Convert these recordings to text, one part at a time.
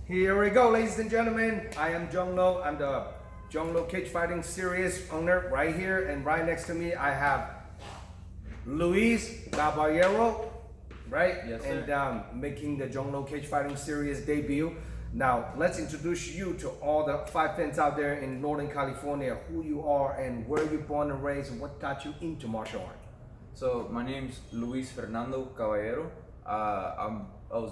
Here we go, ladies and gentlemen. I am Zhong. I'm the Zhong Cage Fighting Series owner right here, and right next to me I have Luis Caballero, right? Yes, sir. And making the Zhong Cage Fighting Series debut. Now, let's introduce you to all the fight fans out there in Northern California, who you are and where you're born and raised, and what got you into martial art. So my name's Luis Fernando Caballero. I was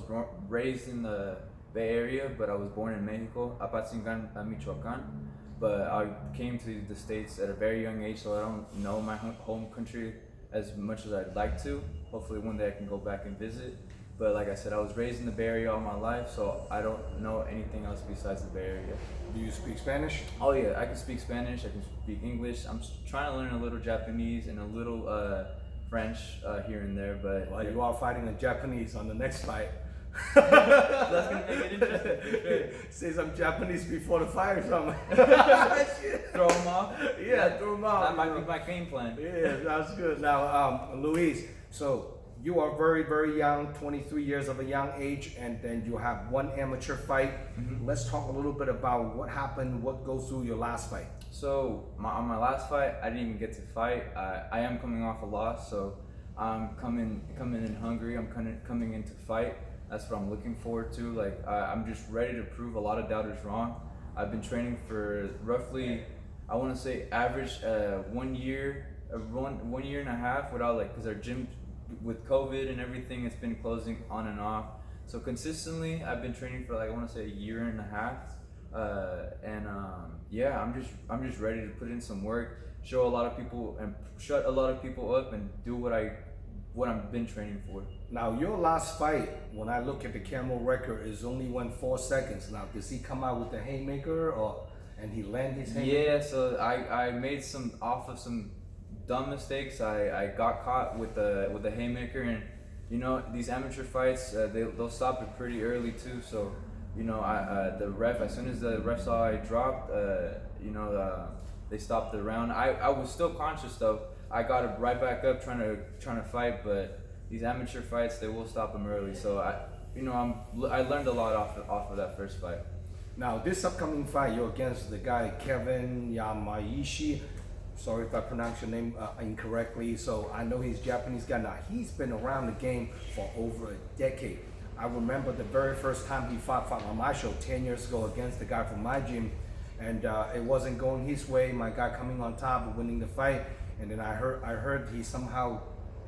raised in the Bay Area, but I was born in Mexico, Apatzingan, Michoacan. But I came to the States at a very young age, so I don't know my home country as much as I'd like to. Hopefully one day I can go back and visit. But like I said, I was raised in the Bay Area all my life, so I don't know anything else besides the Bay Area. Do you speak Spanish? Oh yeah, I can speak Spanish, I can speak English. I'm trying to learn a little Japanese and a little French here and there, but... Well, you are fighting a Japanese on the next fight. That's gonna make it interesting for sure. Say some Japanese before the fight or something. Throw them off? Yeah, throw them off. That might be my game plan. Yeah, that's good. Now, Luis, so you are very, very young, 23 years of a young age, and then you have one amateur fight. Mm-hmm. Let's talk a little bit about what happened, what goes through your last fight. So, on my last fight, I didn't even get to fight. I am coming off a loss, so I'm coming in hungry. I'm coming in to fight. That's what I'm looking forward to. Like, I'm just ready to prove a lot of doubters wrong. I've been training for roughly, I want to say average 1 year, one year and a half without, like, because our gym with COVID and everything, it's been closing on and off. So consistently, I've been training for, like, I want to say a year and a half. Yeah, I'm just ready to put in some work, show a lot of people and shut a lot of people up and do what I've been training for. Now, your last fight, when I look at the camera record, is only went 4 seconds. Now, does he come out with the haymaker and he land his haymaker? Yeah, so I made some dumb mistakes. I got caught with the haymaker, and you know, these amateur fights, they'll stop it pretty early too. So you know, the ref, as soon as the ref saw I dropped, they stopped the round. I was still conscious though. I got it right back up trying to fight, but these amateur fights, they will stop them early. So I learned a lot off of that first fight. Now, this upcoming fight, you're against the guy Kevin Yamaishi. Sorry if I pronounce your name incorrectly. So I know he's a Japanese guy. Now, he's been around the game for over a decade. I remember the very first time he fought on my show 10 years ago against the guy from my gym, and it wasn't going his way. My guy coming on top and winning the fight, and then I heard he somehow,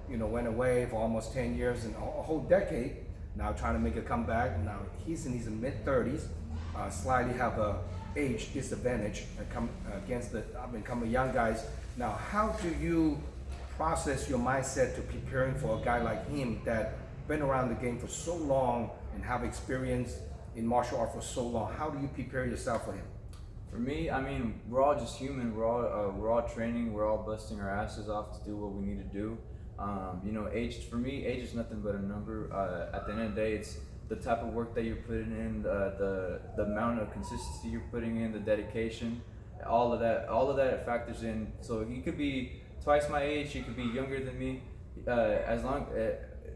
went away for almost 10 years and a whole decade. Now trying to make a comeback. Now he's in his mid-30s, slightly have a age disadvantage against the up-and-coming young guys. Now, how do you process your mindset to preparing for a guy like him that been around the game for so long and have experience in martial art for so long? How do you prepare yourself for him? For me, I mean, we're all just human. We're all training. We're all busting our asses off to do what we need to do. Age is nothing but a number. At the end of the day, it's the type of work that you're putting in, the amount of consistency you're putting in, the dedication, all of that factors in. So he could be twice my age, he could be younger than me. As long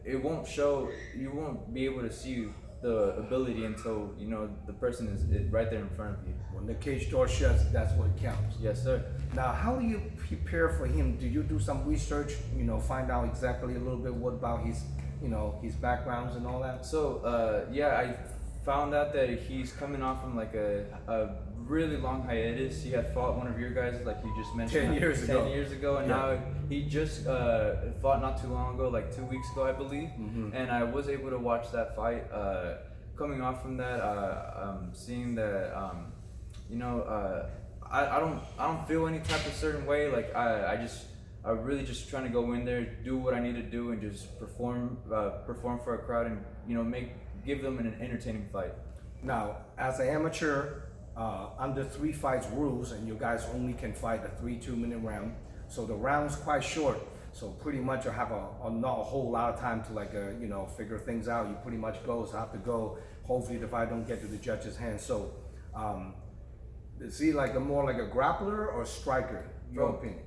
it won't show, you won't be able to see the ability until the person is right there in front of you. When the cage door shuts, that's what counts. Yes, sir. Now, how do you prepare for him? Do you do some research? Find out exactly a little bit what about his backgrounds and all that? So I found out that he's coming off from like a really long hiatus. He had fought one of your guys, like you just mentioned, 10 years ago, and now he just fought not too long ago, like 2 weeks ago, I believe. Mm-hmm. And I was able to watch that fight. Coming off from that, seeing that, I don't feel any type of certain way. Like I really just trying to go in there, do what I need to do, and just perform for a crowd, and give them an entertaining fight. Now, as an amateur, under 3 fights rules, and you guys only can fight a 3 2-minute round, so the round's quite short. So pretty much you have not a whole lot of time to figure things out. You pretty much have to go. Hopefully the fight don't get to the judge's hands. So is he more like a grappler or striker? Your opinion?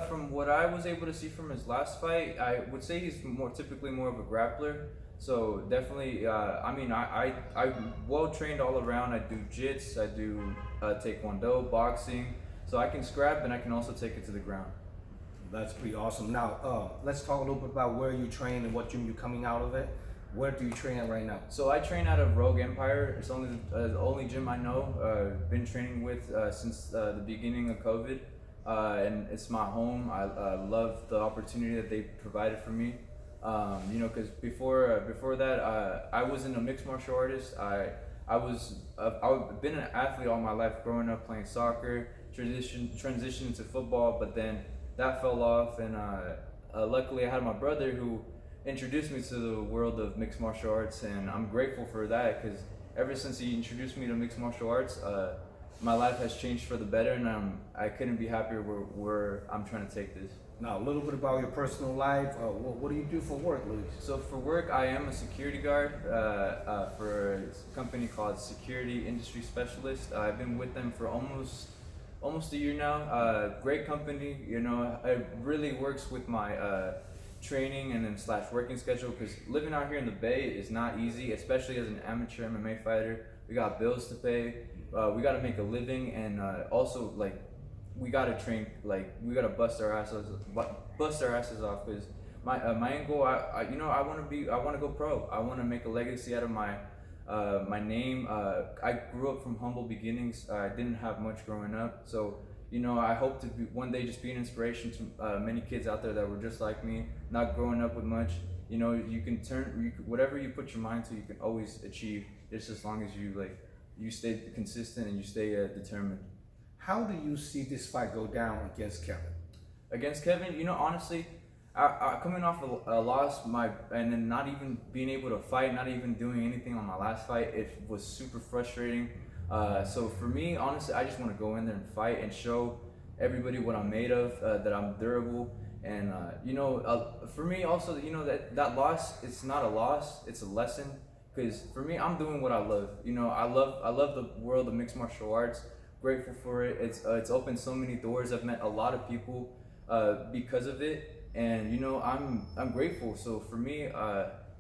From what I was able to see from his last fight, I would say he's typically more of a grappler. So definitely, I'm well trained all around. I do jits, I do taekwondo, boxing. So I can scrap and I can also take it to the ground. That's pretty awesome. Now, let's talk a little bit about where you train and what gym you're coming out of it. Where do you train at right now? So I train out of Rogue Empire. It's only the only gym I know. Been training with since the beginning of COVID, and it's my home. I love the opportunity that they provided for me. Because before that, I wasn't a mixed martial artist. I've been an athlete all my life, growing up playing soccer, transitioned into football, but then that fell off, and luckily I had my brother who introduced me to the world of mixed martial arts, and I'm grateful for that because ever since he introduced me to mixed martial arts, my life has changed for the better, and I couldn't be happier where I'm trying to take this. Now, a little bit about your personal life. What do you do for work, Luis? So for work, I am a security guard for a company called Security Industry Specialist. I've been with them for almost a year now. Great company, it really works with my training and then / working schedule, because living out here in the Bay is not easy, especially as an amateur MMA fighter. We got bills to pay, we got to make a living, and also like we got to train, like we got to bust our asses off, because my end goal, I want to go pro. I want to make a legacy out of my name. I grew up from humble beginnings. I didn't have much growing up, so I hope to one day just be an inspiration to many kids out there that were just like me, not growing up with much. You can whatever you put your mind to, you can always achieve, just as long as you stay consistent and you stay determined. How do you see this fight go down against Kevin? Against Kevin, honestly, I coming off a loss, and then not even being able to fight, not even doing anything on my last fight, it was super frustrating. So for me, honestly, I just want to go in there and fight and show everybody what I'm made of, that I'm durable. And for me also, that loss, it's not a loss, it's a lesson. Because for me, I'm doing what I love. I love the world of mixed martial arts. Grateful for it. It's opened so many doors. I've met a lot of people because of it, and I'm grateful. So for me,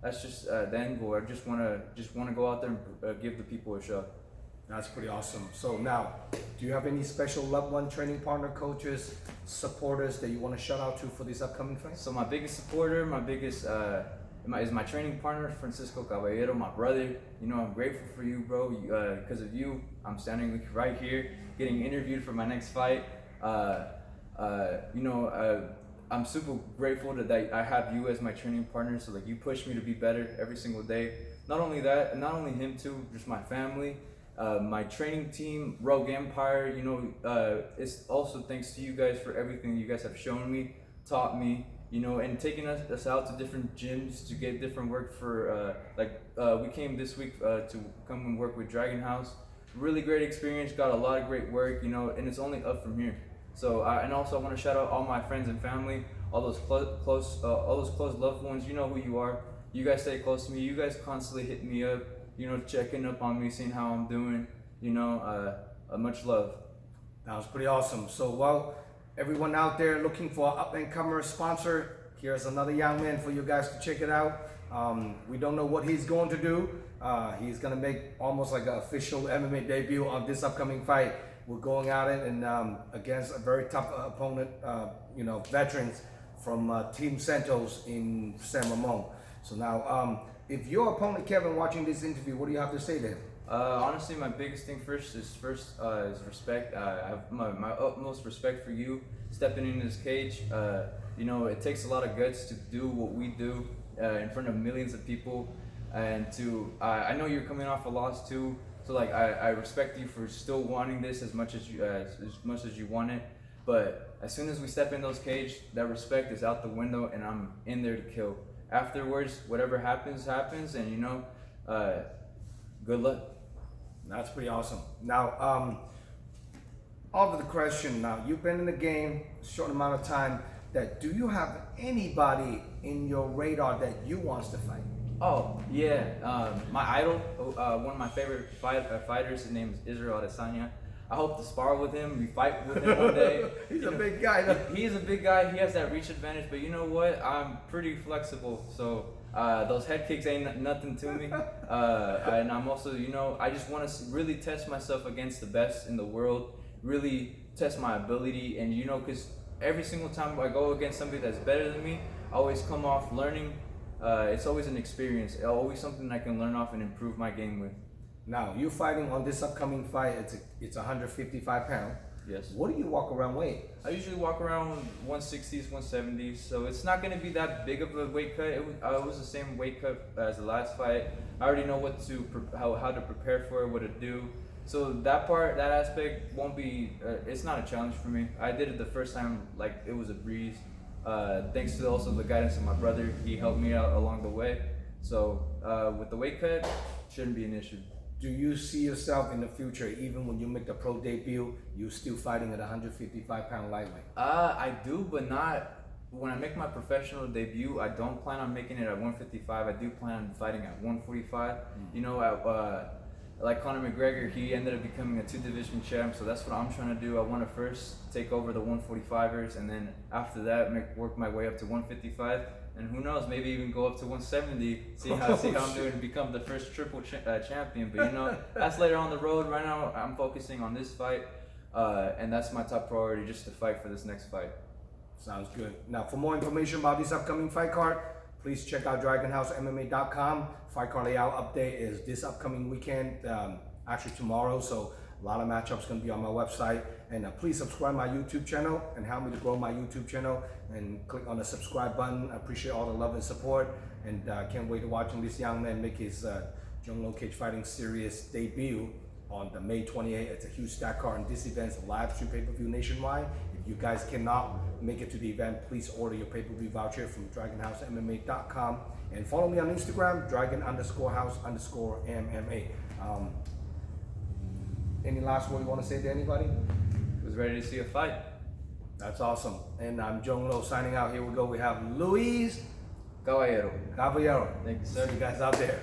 that's just the end goal. I just wanna go out there and give the people a show. That's pretty awesome. So now, do you have any special loved one, training partner, coaches, supporters that you want to shout out to for this upcoming fight? So my biggest supporter, is my training partner, Francisco Caballero, my brother. I'm grateful for you, bro. Because of you, I'm standing right here, getting interviewed for my next fight. I'm super grateful that I have you as my training partner. So you push me to be better every single day. Not only that, not only him too, just my family. My training team, Rogue Empire, it's also thanks to you guys for everything you guys have shown me, taught me, and taking us out to different gyms to get different work for, we came this week to come and work with Dragon House. Really great experience, got a lot of great work, and it's only up from here. So, and also I want to shout out all my friends and family, all those close loved ones. You know who you are. You guys stay close to me. You guys constantly hit me up, checking up on me, seeing how I'm doing, much love. That was pretty awesome. So, everyone out there looking for an up-and-comer sponsor, here's another young man for you guys to check it out. We don't know what he's going to do. He's going to make almost like an official MMA debut on this upcoming fight. We're going at it and against a very tough opponent, veterans from Team Santos in San Ramon. So now, if your opponent Kevin watching this interview, what do you have to say to him? Honestly, my biggest thing is respect. I have my utmost respect for you stepping in this cage. It takes a lot of guts to do what we do in front of millions of people, and I know you're coming off a loss too. So I respect you for still wanting this as much as you want it. But as soon as we step in those cage, that respect is out the window, and I'm in there to kill. Afterwards, whatever happens, and good luck. That's pretty awesome. Now, off of the question, now you've been in the game a short amount of time. Do you have anybody in your radar that you wants to fight? Oh yeah, my idol, one of my favorite fighters. His name is Israel Adesanya. I hope to spar with him, we fight with him one day. He's a big guy. He's a big guy. He has that reach advantage, but you know what? I'm pretty flexible, so Those head kicks ain't nothing to me. And I'm also, I just want to really test myself against the best in the world, really test my ability. And, because every single time I go against somebody that's better than me, I always come off learning. It's always an experience, always something I can learn off and improve my game with. Now, you fighting on this upcoming fight, it's 155 pounds. Yes. What do you walk around weight? I usually walk around 160s, 170s, so it's not going to be that big of a weight cut. It was the same weight cut as the last fight. I already know how to prepare for it, what to do. So that aspect won't be, it's not a challenge for me. I did it the first time, like it was a breeze. Thanks to also the guidance of my brother, he helped me out along the way. So with the weight cut, shouldn't be an issue. Do you see yourself in the future, even when you make the pro debut, you still fighting at 155 pound lightweight? I do, but not when I make my professional debut. I don't plan on making it at 155. I do plan on fighting at 145. Like Conor McGregor, he ended up becoming a 2-division champ, so that's what I'm trying to do. I want to first take over the 145ers, and then after that, work my way up to 155. And who knows, maybe even go up to 170, see how I'm doing and become the first triple champion. But that's later on the road. Right now, I'm focusing on this fight, and that's my top priority, just to fight for this next fight. Sounds good. Now, for more information about this upcoming fight card, please check out DragonHouseMMA.com. Fight card layout update is this upcoming weekend, actually tomorrow. So a lot of matchups going to be on my website. And please subscribe my YouTube channel and help me to grow my YouTube channel. And click on the subscribe button. I appreciate all the love and support. And can't wait to watching this young man make his Zhong Cage Fighting Series debut on the May 28th. It's a huge stack card, and this event's a live stream pay-per-view nationwide. If you guys cannot make it to the event, please order your pay-per-view voucher from DragonHouseMMA.com and follow me on Instagram, Dragon_House_MMA. Any last word you want to say to anybody? Was ready to see a fight. That's awesome. And I'm Zhong signing out. Here we go. We have Luis Caballero. Caballero. Thank you, sir. See you guys out there.